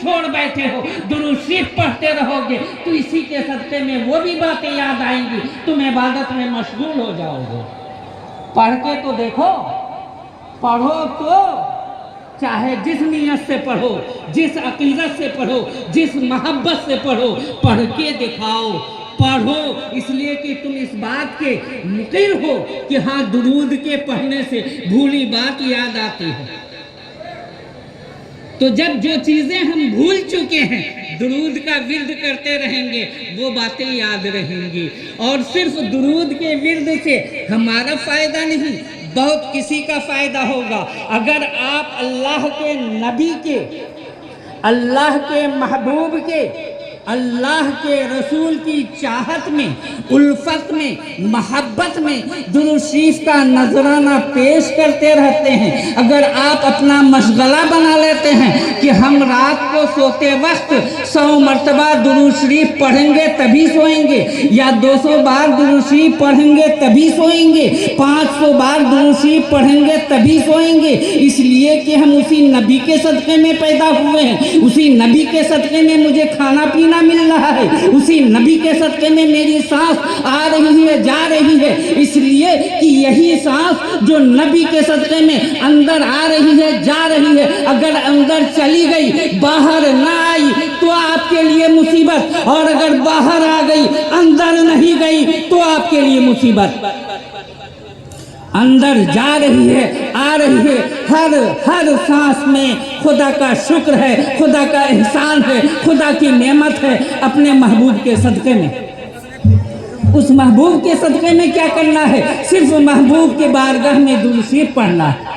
چھوڑ بیٹھے ہو، درود شریف پڑھتے رہو گے تو اسی کے صدقے میں وہ بھی باتیں یاد آئیں گی، تم عبادت میں مشغول ہو جاؤ گے۔ پڑھ کے تو دیکھو، پڑھو تو، چاہے جس نیت سے پڑھو، جس عقیدت سے پڑھو، جس محبت سے پڑھو، پڑھ کے دکھاؤ۔ پڑھو اس لیے کہ تم اس بات کے مقر ہو کہ ہاں درود کے پڑھنے سے بھولی بات یاد آتی ہے۔ تو جب جو چیزیں ہم بھول چکے ہیں درود کا ورد کرتے رہیں گے وہ باتیں یاد رہیں گی۔ اور صرف درود کے ورد سے ہمارا فائدہ نہیں، بہت کسی کا فائدہ ہوگا۔ اگر آپ اللہ کے نبی کے، اللہ کے محبوب کے، اللہ کے رسول کی چاہت میں، الفت میں، محبت میں درود شریف کا نذرانہ پیش کرتے رہتے ہیں، اگر آپ اپنا مشغلہ بنا لیتے ہیں کہ ہم رات کو سوتے وقت 100 مرتبہ درود شریف پڑھیں گے تبھی سوئیں گے، یا 200 بار درود شریف پڑھیں گے تبھی سوئیں گے، 500 بار درود شریف پڑھیں گے تبھی سوئیں گے، اس لیے کہ ہم اسی نبی کے صدقے میں پیدا ہوئے ہیں، اسی نبی کے صدقے میں مجھے کھانا پینا مل رہا ہے، اسی نبی کے صدقے میں میری سانس آ رہی ہے، جا رہی ہے، اس لیے کہ یہی سانس جو نبی کے صدقے میں اندر آ رہی ہے، جا رہی ہے، اگر اندر چلی گئی باہر نہ آئی تو آپ کے لیے مصیبت، اور اگر باہر آ گئی اندر نہیں گئی تو آپ کے لیے مصیبت۔ اندر جا رہی ہے، آ رہی ہے، ہر سانس میں خدا کا شکر ہے، خدا کا احسان ہے، خدا کی نعمت ہے اپنے محبوب کے صدقے میں۔ اس محبوب کے صدقے میں کیا کرنا ہے؟ صرف محبوب کے بارگاہ میں درود شریف پڑھنا ہے۔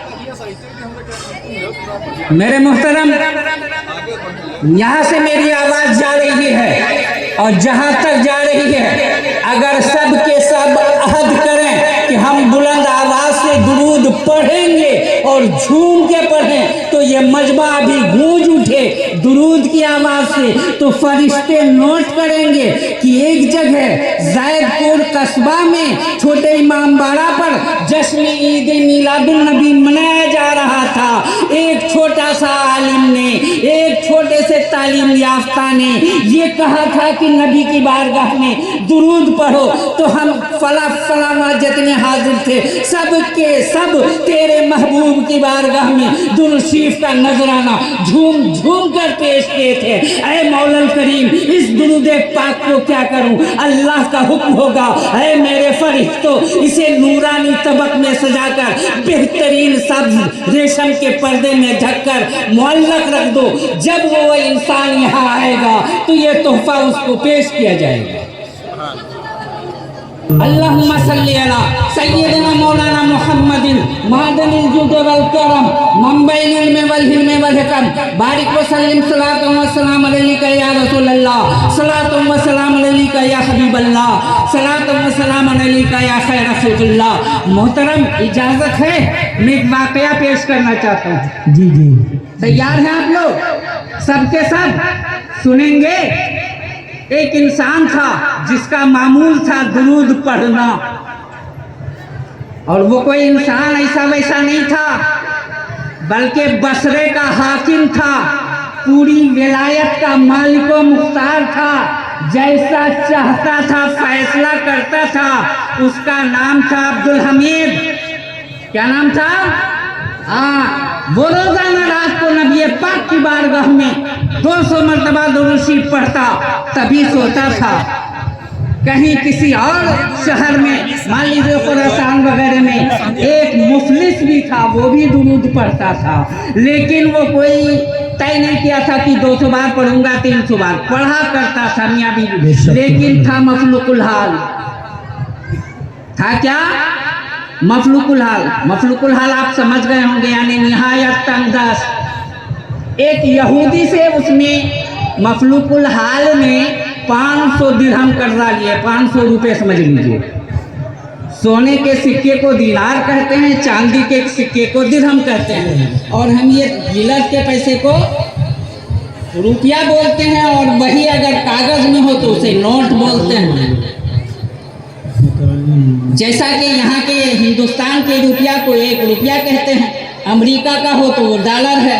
میرے محترم، یہاں سے میری آواز جا رہی ہے اور جہاں تک جا رہی ہے، اگر سب کے سب عہد کریں کہ ہم بلند آواز سے درود پڑھیں گے اور جھوم کے پڑھیں تو یہ مجمع بھی گونج اٹھے درود کی آواز سے، تو فرشتے نوٹ کریں گے کہ ایک جگہ زید پور قصبہ میں چھوٹے امام باڑہ پر جشن عید میلاد النبی منایا جا رہا تھا، ایک چھوٹا سا عالم نے، ایک چھوٹے سے تعلیم یافتہ نے یہ کہا تھا کہ نبی کی بارگاہ میں درود پڑھو، تو ہم فلاں جتنے حاضر تھے سب کے سب تیرے محبوب کی بارگاہ میں درود شریف کا نذرانہ جھوم جھوم کر پیش کیے تھے۔ اے مولا کریم، اس درود پاک کو کیا کروں؟ اللہ کا حکم ہوگا، اے میرے فرشتوں اسے نورانی طبق میں سجا کر بہترین سبز ریشم کے پردے میں ڈھک کر معلق رکھ دو، جب وہ انسان یہاں آئے گا تو یہ تحفہ اس کو پیش کیا جائے گا۔ اللہم صلی علی سیدنا مولانا محمد معدن الجود والکرم منبع العلم والحلم والحکم بارک وسلم صلاۃ و سلام علیک یا رسول اللہ، صلاۃ و سلام علیک یا حبیب اللہ، صلاۃ و سلام علیک یا خیر خلق اللہ۔ محترم، اجازت ہے میں ایک واقعہ پیش کرنا چاہتا ہوں۔ جی جی تیار ہیں آپ لوگ؟ سب کے سب سنیں گے؟ ایک انسان تھا جس کا معمول تھا درود پڑھنا، اور وہ کوئی انسان ایسا ویسا نہیں تھا بلکہ بصرے کا حاکم تھا، پوری ولایت کا مالک و مختار تھا، جیسا چاہتا تھا فیصلہ کرتا تھا۔ اس کا نام تھا عبدالحمید۔ کیا نام تھا؟ وہ روزانہ رات کو نبی پاک کی بارگاہ میں 200 مرتبہ درود شریف پڑھتا تبھی سوتا تھا۔ کہیں کسی اور شہر میں مان لیجیے خراسان وغیرہ میں ایک مفلس بھی تھا، وہ بھی درود پڑھتا تھا، لیکن وہ کوئی طے نہیں کیا تھا کہ 200 بار پڑھوں گا، 300 بار پڑھا کرتا تھا میاں بیوی، لیکن تھا مفلوق الحال۔ تھا کیا؟ مفلوق الحال۔ مفلوق الحال آپ سمجھ گئے ہوں گے، یعنی نہایت تنگ دست۔ ایک یہودی سے اس نے مفلوق الحال نے 500 درہم قرضہ لیے، 500 روپے سمجھ لیجئے۔ سونے کے سکے کو دینار کہتے ہیں، چاندی کے سکے کو درہم کہتے ہیں، اور ہم یہ ملت کے پیسے کو روپیہ بولتے ہیں، اور وہی اگر کاغذ میں ہو تو اسے نوٹ بولتے ہیں۔ جیسا کہ یہاں کے ہندوستان کے روپیہ کو 1 روپیہ کہتے ہیں، امریکہ کا ہو تو وہ ڈالر ہے،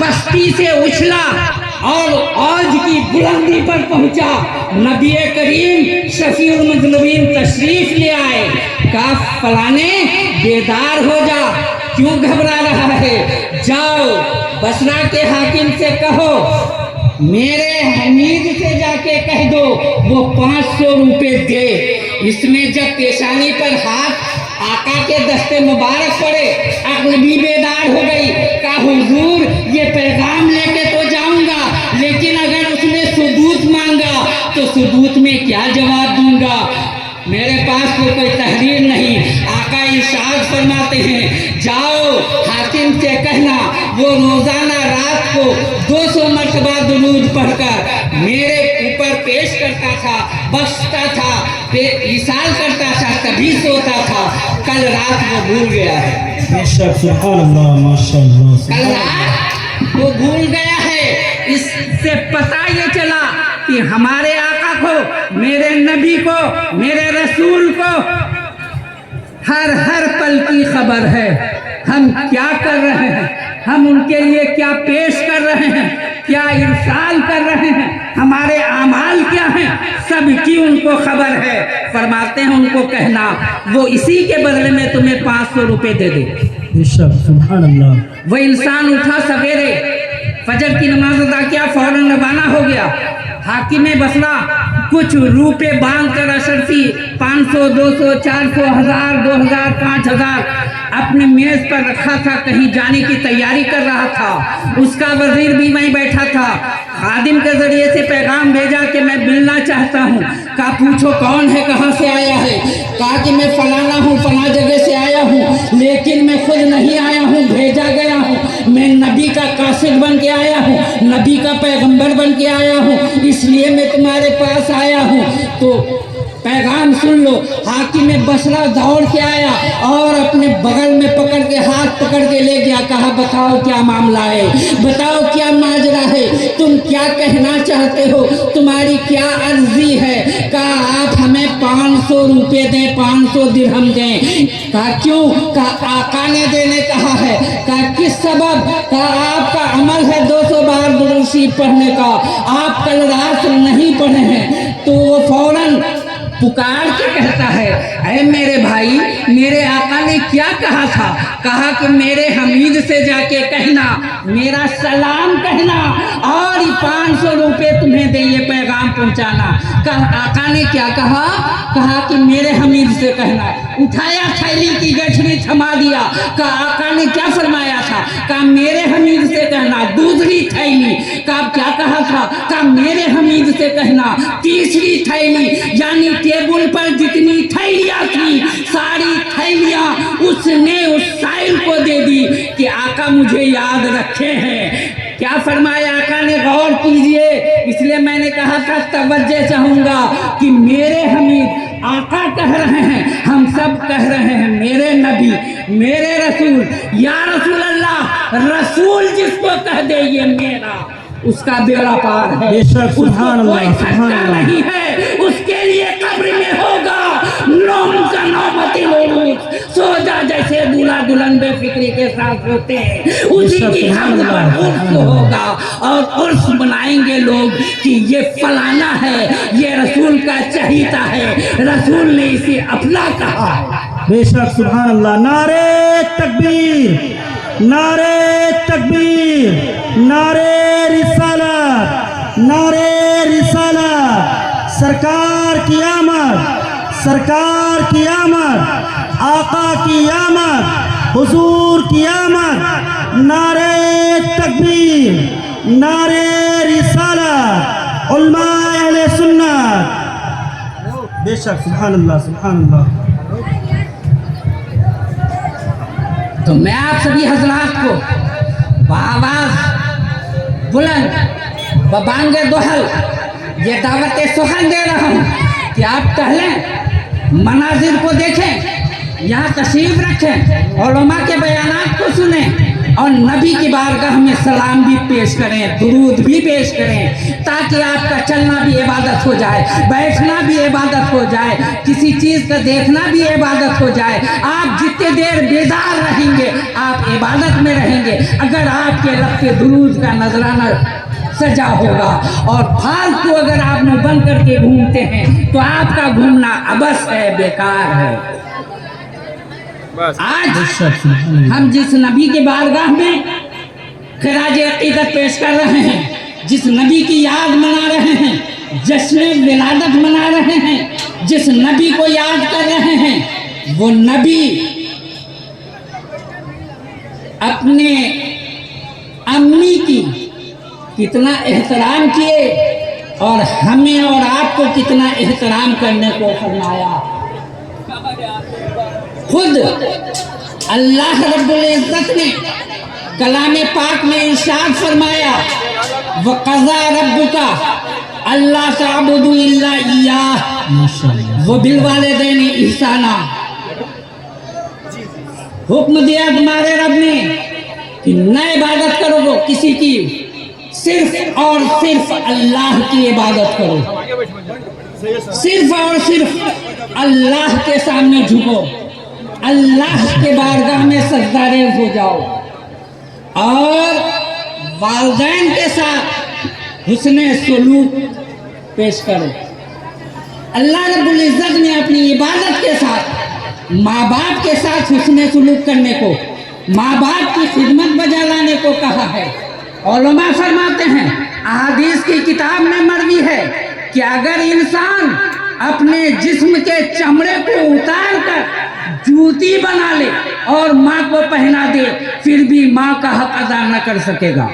پستی سے اچھلا اور آج کی بلندی پر پہنچا. نبی کریم شفیع المذنبین تشریف لے آئے. کہا فلانے بیدار ہو جا, کیوں گھبرا رہا ہے؟ جاؤ بصرہ کے حاکم سے کہو میرے حمید سے جا کے کہہ دو وہ 500 روپے دے. اس نے جب پیشانی پر ہاتھ آقا کے دستے مبارک پڑے, عقل بھی بیدار ہو گئی. کہا حضور یہ پیغام لے کے تو جاؤں گا, لیکن اگر اس نے ثبوت مانگا تو ثبوت میں کیا جواب دوں گا؟ میرے پاس تو کوئی تحریر نہیں. آقا ارشاد فرماتے ہیں جاؤ حاکم سے کہنا وہ روزانہ رات کو 200 مرتبہ درود پڑھ کر میرے اوپر پیش کرتا تھا, بخشتا تھا, ایصال کرتا تھا, تبھی سوتا تھا. کل رات وہ بھول گیا ہے. سبحان اللہ ماشاءاللہ. کل رات وہ بھول گیا ہے. اس سے پتہ یہ چلا کہ ہمارے آقا کو, میرے نبی کو, میرے رسول کو ہر پل کی خبر ہے. ہم کیا کر رہے ہیں, ہم ان کے لیے کیا پیش کر رہے ہیں, کیا ارسال کر رہے ہیں, ہمارے اعمال کیا ہیں, سب کی ان کو خبر ہے. فرماتے ہیں ان کو کہنا وہ اسی کے بدلے میں تمہیں 500 روپے دے دے. سبحان اللہ. وہ انسان اٹھا سویرے, فجر کی نماز ادا کیا, فوراً روانہ ہو گیا. حاکم بصرہ کچھ روپے باندھ کر اشرفی 500 200 400 1000 2000 5000 اپنے میز پر رکھا تھا. کہیں جانے کی تیاری کر رہا تھا. اس کا وزیر بھی وہیں بیٹھا تھا. خادم کے ذریعے سے پیغام بھیجا کہ میں ملنا چاہتا ہوں. کہا پوچھو کون ہے, کہاں سے آیا ہے؟ کہا کہ میں فلانا ہوں, فلاں جگہ سے آیا ہوں, لیکن میں خود نہیں آیا ہوں, بھیجا گیا ہوں. میں نبی کا قاصد بن کے آیا ہوں, نبی کا پیغمبر بن کے آیا ہوں, اس لیے میں تمہارے پاس آیا ہوں. تو پیغام سن لو. حاکم بصرہ دوڑ کے آیا اور اپنے بغل میں پکڑ کے ہاتھ پکڑ کے لے گیا. کہا بتاؤ کیا معاملہ ہے, بتاؤ کیا ماجرا ہے, تم کیا کہنا چاہتے ہو, تمہاری کیا عرضی ہے؟ کہا آپ ہمیں 500 روپے دیں, 500 درہم دیں. کہا کیوں؟ کہا آقا نے دینے کہا ہے. کہا کس سبب؟ کہا آپ کا عمل ہے 200 بار درود شریف پڑھنے کا, آپ کل رات نہیں پڑھے ہیں. تو وہ فوراً پکار کے کہتا ہے اے میرے بھائی, میرے آقا نے کیا کہا تھا؟ کہا کہ میرے حمید سے جا کے کہنا, میرا سلام کہنا, اور 500 روپے تمہیں دے یہ پیغام پہنچانا. کہا آقا نے کیا کہا؟ کہا کہ میرے حمید سے کہنا. اٹھایا تھیلی کی گٹھڑی تھما دیا. کہا آقا نے کیا فرمایا تھا؟ کہا میرے حمید سے کہنا. دوسری تھیلی. کہا کیا کہا تھا؟ کہا میرے حمید سے کہنا. تیسری تھیلی, یعنی ٹیبل پر جتنی تھیلیاں تھی ساری تھیلیاں اس نے اس سائل کو دے دی کہ آقا مجھے یاد رکھے ہیں. کیا فرمایا آقا نے؟ غور کیجئے, اس لیے میں نے کہا تھا توجہ چاہوں گا کہ میرے حمید آقا کہہ رہے ہیں, ہم سب کہہ رہے ہیں میرے نبی, میرے رسول. یا رسول اللہ, رسول جس کو کہہ دے یہ میرا, اس کا بیڑا پار ہے. بے شک. سبحان اللہ, کوئی سبحان خطرہ اللہ. نہیں ہے, اس کے لیے قبر میں ہوگا نوم کا نوبتی عروج. سو جا جیسے دلہا دلہن بے فکری کے ساتھ ہوتے ہیں, اسی کی حمد پر عرس ہوگا, اور عرس بنائیں گے لوگ کہ یہ فلانا ہے, یہ رسول کا چہیتا ہے, رسول نے اسے اپنا کہا ہے. بے شک. سبحان اللہ. نعرے تکبیر, نعرے تکبیر, نعرے رسالت, نعرے رسالت. سرکار کی آمد, سرکار کی آمد, آقا کی آمد, حضور کی آمد. نعرے تکبیر, نعرے رسالت, علماء اہل سنت. بے شک. سبحان اللہ, سبحان اللہ. تو میں آپ سبھی حضرات کو بآواز بلند ببانگ دوحل یہ دعوت سخن دے رہا ہوں کہ آپ ٹہلیں, مناظر کو دیکھیں, یہاں تشریف رکھیں, علماء کے بیانات کو سنیں, اور نبی کی بارگاہ میں سلام بھی پیش کریں, درود بھی پیش کریں, تاکہ آپ کا چلنا بھی عبادت ہو جائے, بیٹھنا بھی عبادت ہو جائے, کسی چیز کا دیکھنا بھی عبادت ہو جائے. آپ جتنے دیر بیدار رہیں گے آپ عبادت میں رہیں گے اگر آپ کے لب پہ درود کا نذرانہ سجا ہوگا. اور پھالتو اگر آپ منہ بند کر کے گھومتے ہیں تو آپ کا گھومنا عبث ہے, بیکار ہے. آج ہم جس نبی کے بارگاہ میں خراج عقیدت پیش کر رہے ہیں, جس نبی کی یاد منا رہے ہیں, جشن ولادت منا رہے ہیں, جس نبی کو یاد کر رہے ہیں, وہ نبی اپنے امی کی کتنا احترام کیے اور ہمیں اور آپ کو کتنا احترام کرنے کو فرمایا. خود اللہ رب العزت نے کلام پاک میں ارشاد فرمایا, وَقَضَىٰ رَبُّكَ أَلَّا تَعْبُدُوا إِلَّا إِيَّاهُ وَبِالْوَالِدَيْنِ إِحْسَانًا. حکم دیا تمہارے رب نے کہ نہ عبادت کرو گو کسی کی, صرف اور صرف اللہ کی عبادت کرو, صرف اور صرف اللہ کے سامنے جھکو, اللہ کے بارگاہ میں سجدہ ریز ہو جاؤ, اور والدین کے ساتھ حسن سلوک پیش کرو. اللہ رب العزت نے اپنی عبادت کے ساتھ ماں باپ کے ساتھ حسن سلوک کرنے کو, ماں باپ کی خدمت بجا لانے کو کہا ہے. علماء فرماتے ہیں, احادیث کی کتاب میں مروی ہے کہ اگر انسان اپنے جسم کے چمڑے کو اتار کر جوتی بنا لے اور ماں کو پہنا دے پھر بھی ماں کا حق ادا نہ کر سکے گا.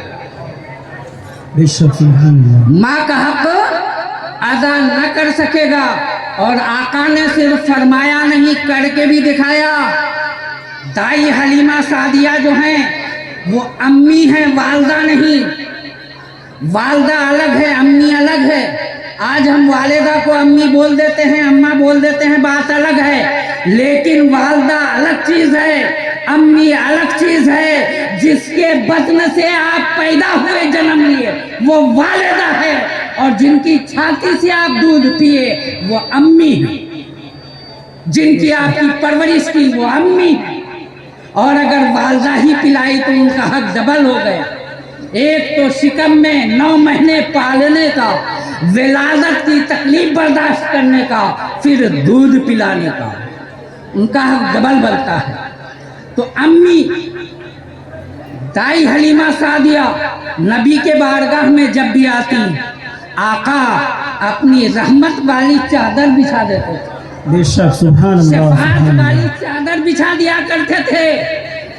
ماں کا حق ادا نہ کر سکے گا. اور آقا نے صرف فرمایا نہیں, کر کے بھی دکھایا. دائی حلیمہ سعدیہ جو ہیں وہ امی ہیں, والدہ نہیں. والدہ الگ ہے, امی الگ ہے. آج ہم والدہ کو امی بول دیتے ہیں, اماں بول دیتے ہیں, بات الگ ہے. لیکن والدہ الگ چیز ہے, امی الگ چیز ہے. جس کے بطن سے آپ پیدا ہوئے, جنم لیے, وہ والدہ ہے. اور جن کی چھاتی سے آپ دودھ پیے وہ امی ہیں. جن کی آپ کی پرورش کی وہ امی ہیں. اور اگر والدہ ہی پلائی تو ان کا حق ڈبل ہو گیا. ایک تو شکم میں 9 مہینے پالنے کا, ولادت کی تکلیف برداشت کرنے کا, پھر دودھ پلانے کا, ان کا حق ڈبل بنتا ہے. تو امی دائی حلیمہ سعدیہ نبی کے بارگاہ میں جب بھی آتی, آقا اپنی رحمت والی چادر بچھا دیتے تھے, بے شک. سبحان اللہ, شفاعت والی چادر بچھا دیا کرتے تھے.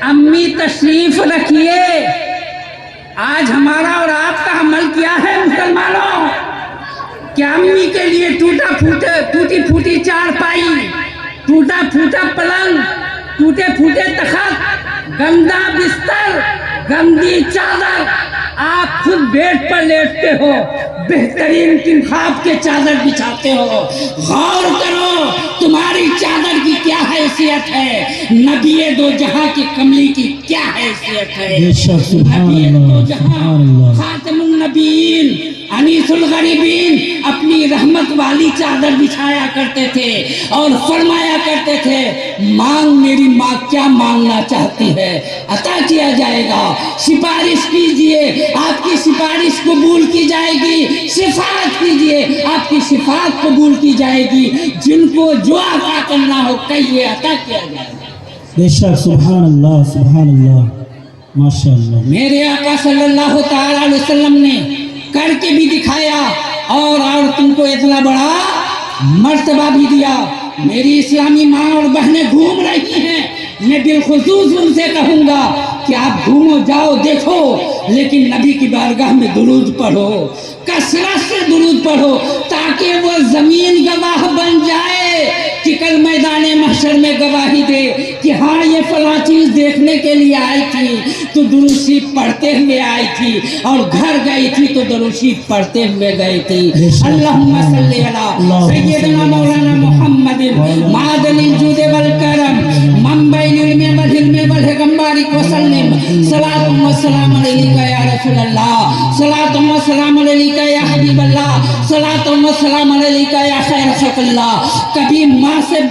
امی تشریف رکھیے. آج ہمارا اور آپ کا عمل کیا ہے مسلمانوں؟ کیا امی کے لیے ٹوٹی پھوٹی چارپائی, ٹوٹا پھوٹا پلنگ, ٹوٹے پھوٹے تخت, گندا بستر, گندی چادر, آپ خود بیڈ پر لیٹتے ہو, بہترین کنخاب کے چادر بچھاتے ہو. غور کرو تمہاری چادر کی کیا حیثیت ہے, نبی دو جہاں کی کملی کی کیا حیثیت ہے. نبی دو جہاں خاتم النبیین انیس الغریبین اپنی رحمت والی چادر بچھایا کرتے تھے اور فرمایا کرتے تھے, مانگ میری ماں کیا مانگنا چاہتی ہے عطا کیا جائے گا. سفارش کیجئے, آپ کی سفارش قبول کی جائے گی. شفاعت کیجئے, آپ کی شفاعت قبول کی جائے گی. جن کو جو عطا کرنا ہو کہیے, عطا کیا جائے گا. بے شک. سبحان اللہ, سبحان اللہ, ماشاء اللہ. میرے آقا صلی اللہ تعالی علیہ وسلم نے کر کے بھی دکھایا اور تم کو اتنا بڑا مرتبہ بھی دیا. میری اسلامی ماں اور بہنیں گھوم رہی ہیں, میں بالخصوص ان سے کہوں گا کہ آپ گھومو, جاؤ, دیکھو, لیکن نبی کی بارگاہ میں درود پڑھو, کثرت سے درود پڑھو, تاکہ وہ زمین گواہ بن جائے کہ کل میدان محشر میں گواہی دے کہ ہاں یہ فلاں چیز دیکھنے کے لیے آئی تھی تو درود شریف پڑھتے ہوئے آئی تھی, اور گھر گئی تھی تو درود شریف پڑھتے ہوئے گئی تھی. اللہم صلی علی سیدنا مولانا محمد معدن الجود والکرم منبع العلم والحلم والحکم بارک وسلم صلاۃ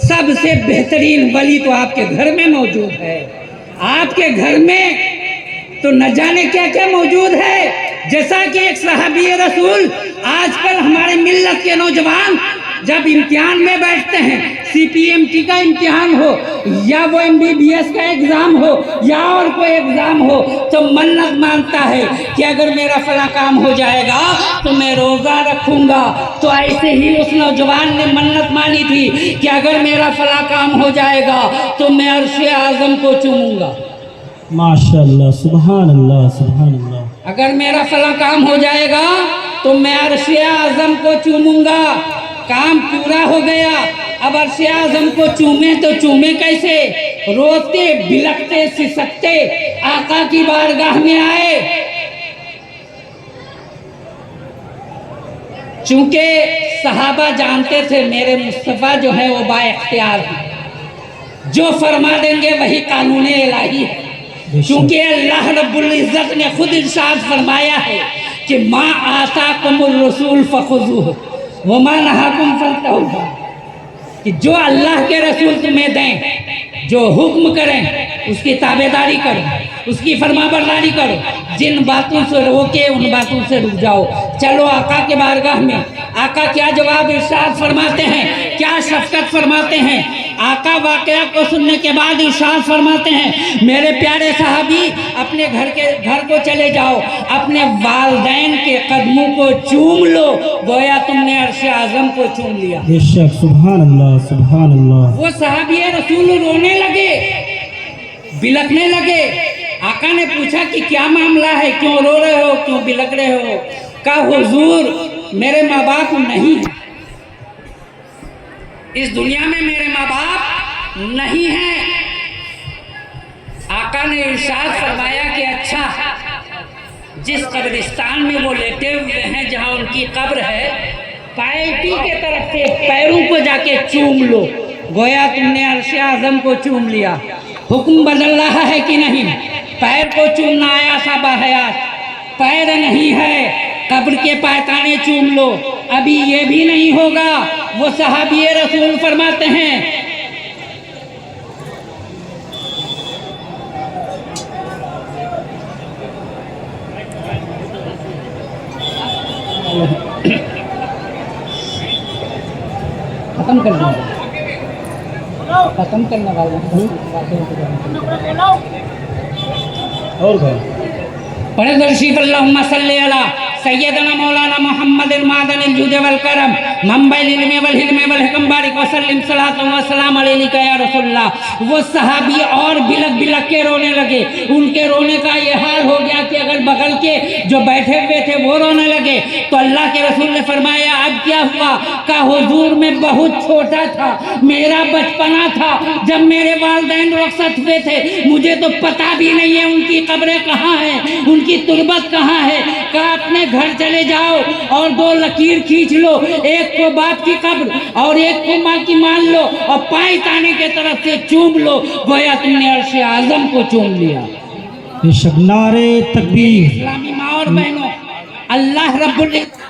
سب سے بہترین ولی تو آپ کے گھر میں موجود ہے. آپ کے گھر میں تو نہ جانے کیا کیا موجود ہے. جیسا کہ ایک صحابی رسول، آج کل ہمارے ملت کے نوجوان جب امتحان میں بیٹھتے ہیں، CPMT کا امتحان ہو یا وہ MBBS کا ایگزام ہو یا اور کوئی ایگزام ہو، تو منت مانگتا ہے کہ اگر میرا فلاں کام ہو جائے گا تو میں روزہ رکھوں گا. تو ایسے ہی اس نوجوان نے منت مانی تھی کہ اگر میرا فلاں کام ہو جائے گا تو میں عرش اعظم کو چوموں گا. ماشاءاللہ، سبحان اللہ، سبحان اللہ. اگر میرا فلاں کام ہو جائے گا تو میں عرش اعظم کو چوموں گا. کام پورا ہو گیا، اب عرش اعظم کو چومے تو چومے کیسے؟ روتے بلکتے سسکتے آقا کی بارگاہ میں آئے. چونکہ صحابہ جانتے تھے میرے مصطفیٰ جو ہے وہ با اختیار ہیں، جو فرما دیں گے وہی قانون الہی ہے. چونکہ اللہ رب العزت نے خود ارشاد فرمایا ہے کہ ما آتاکم الرسول فخذوہ وما نہاکم فانتہوا، کہ جو اللہ کے رسول تمہیں دیں، جو حکم کریں اس کی تابعداری کرو، اس کی فرما برداری کرو. جن باتوں سے روکے ان باتوں سے رک جاؤ. چلو آقا کے بارگاہ میں آقا کیا جواب ارشاد فرماتے ہیں، کیا شفقت فرماتے ہیں. آقا واقعہ کو سننے کے بعد ارشاد فرماتے ہیں، میرے پیارے صحابی اپنے گھر کو چلے جاؤ، اپنے والدین کے قدموں کو چوم لو، گویا تم نے عرش اعظم کو چوم لیا. بے شک، سبحان اللہ، سبحان اللہ. وہ صحابی رسول رونے لگے، بلکنے لگے. آقا نے پوچھا کہ کیا معاملہ ہے، کیوں رو رہے ہو، کیوں بلک رہے ہو؟ کہا حضور میرے ماں باپ نہیں ہیں، اس دنیا میں میرے ماں باپ نہیں ہیں. آقا نے ارشاد فرمایا کہ اچھا، جس قبرستان میں وہ لیٹے ہوئے ہیں جہاں ان کی قبر ہے، پائٹی کے طرف سے پیروں کو جا کے چوم لو، گویا تم نے عرش اعظم کو چوم لیا. حکم بدل رہا ہے کہ نہیں؟ پیر کو چومنا آیا تھا باحیات، پیر نہیں ہے، قبر کے پائتانے چوم لو. ابھی یہ بھی نہیں ہوگا. وہ صحابی رسول فرماتے ہیں ختم کرنا والا اور کیا؟ پڑھے درشیف اللہم صلی اللہ سیدنا مولانا محمد المعدن الجود والکرم منبع العلم والحلم والحکم بارک وسلم صلاۃ و سلام علیک یا رسول اللہ. وہ صحابی اور بلک بلک کے رونے لگے. ان کے رونے کا یہ حال ہو گیا کہ اگر بغل کے جو بیٹھے ہوئے تھے وہ رونے لگے تو اللہ کے رسول نے فرمایا اب کیا ہوا؟ کہ حضور میں بہت چھوٹا تھا، میرا بچپنا تھا جب میرے والدین رخصت ہوئے تھے، مجھے تو پتہ بھی نہیں ہے ان کی قبریں کہاں ہیں، ان کی تربت کہاں ہے. کہ اپنے گھر چلے جاؤ اور 2 لکیر کھینچ لو، ایک کو باپ کی قبر اور ایک کو ماں کی مان لو اور پائے تانے کے طرف سے چوم لو، گویا تم نے عرش اعظم کو چوم لیا. بے شک، نعرے تکبیر. اسلامی ماں اور بہنوں، اللہ رب العزت